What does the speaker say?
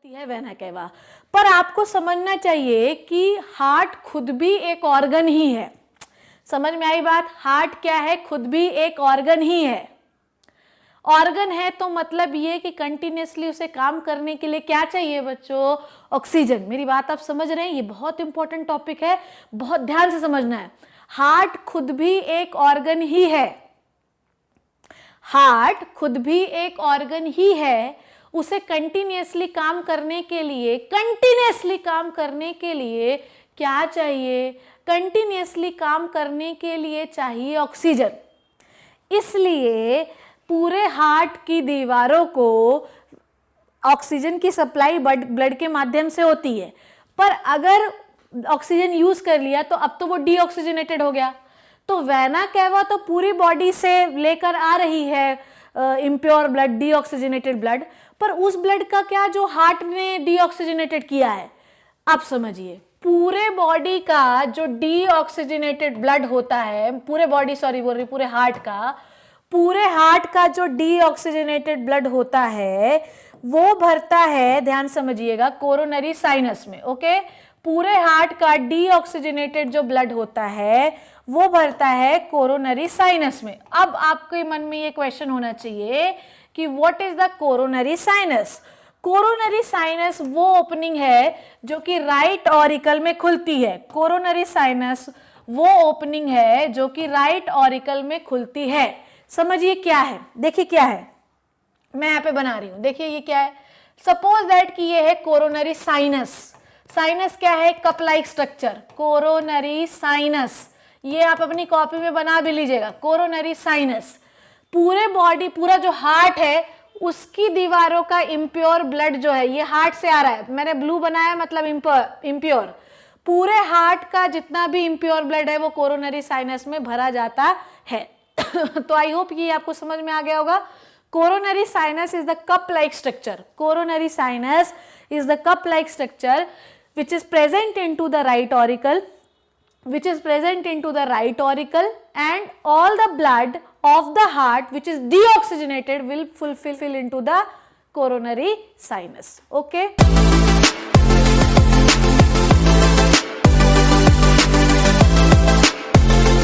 होती है vena cava. पर आपको समझना चाहिए कि हार्ट खुद भी एक ऑर्गन ही है। समझ में आई बात? हार्ट क्या है? खुद भी एक ऑर्गन ही है। ऑर्गन है तो मतलब ये कि कंटिन्यूसली उसे काम करने के लिए क्या चाहिए बच्चों? ऑक्सीजन। मेरी बात आप समझ रहे हैं? ये बहुत इंपॉर्टेंट टॉपिक है, बहुत ध्यान से समझना है। हार्ट खुद भी एक ऑर्गन ही है। हार्ट खुद भी एक ऑर्गन ही है। उसे कंटिन्यूसली काम करने के लिए क्या चाहिए? कंटिन्यूसली काम करने के लिए चाहिए ऑक्सीजन। इसलिए पूरे हार्ट की दीवारों को ऑक्सीजन की सप्लाई ब्लड के माध्यम से होती है। पर अगर ऑक्सीजन यूज कर लिया तो अब तो वो डीऑक्सीजनेटेड हो गया। तो वेना कैवा तो पूरी बॉडी से लेकर आ रही है इम्प्योर ब्लड, डीऑक्सीजनेटेड ब्लड, पर उस ब्लड का क्या जो हार्ट ने डीऑक्सीजनेटेड किया है? आप समझिए, पूरे बॉडी का जो डीऑक्सीजनेटेड ब्लड होता है, पूरे हार्ट का जो डीऑक्सीजनेटेड ब्लड होता है वो भरता है, ध्यान समझिएगा, कोरोनरी साइनस में। ओके, पूरे हार्ट का डीऑक्सीजनेटेड जो ब्लड होता है वो भरता है कोरोनरी साइनस में। अब आपके मन में ये क्वेश्चन होना चाहिए कि what is the coronary sinus? Coronary sinus वो ओपनिंग है जो कि राइट ऑरिकल में खुलती है। कोरोनरी साइनस वो ओपनिंग है जो कि राइट ऑरिकल में खुलती है। समझिए क्या है, देखिए क्या है, मैं यहाँ पे बना रही हूं, देखिए ये क्या है। सपोज दैट कि ये है कोरोनरी साइनस। साइनस क्या है? Cup like structure, coronary sinus. ये आप अपनी कॉपी में बना भी लीजिएगा, कोरोनरी साइनस। पूरे बॉडी, पूरा जो हार्ट है उसकी दीवारों का इम्प्योर ब्लड जो है, ये हार्ट से आ रहा है, मैंने ब्लू बनाया मतलब इम्प्योर। पूरे हार्ट का जितना भी इम्प्योर ब्लड है वो कोरोनरी साइनस में भरा जाता है। तो आई होप ये आपको समझ में आ गया होगा। Coronary sinus is the cup like structure. Coronary sinus is the cup like structure which is present into the right auricle, and all the blood of the heart which is deoxygenated will fulfill into the coronary sinus. Okay.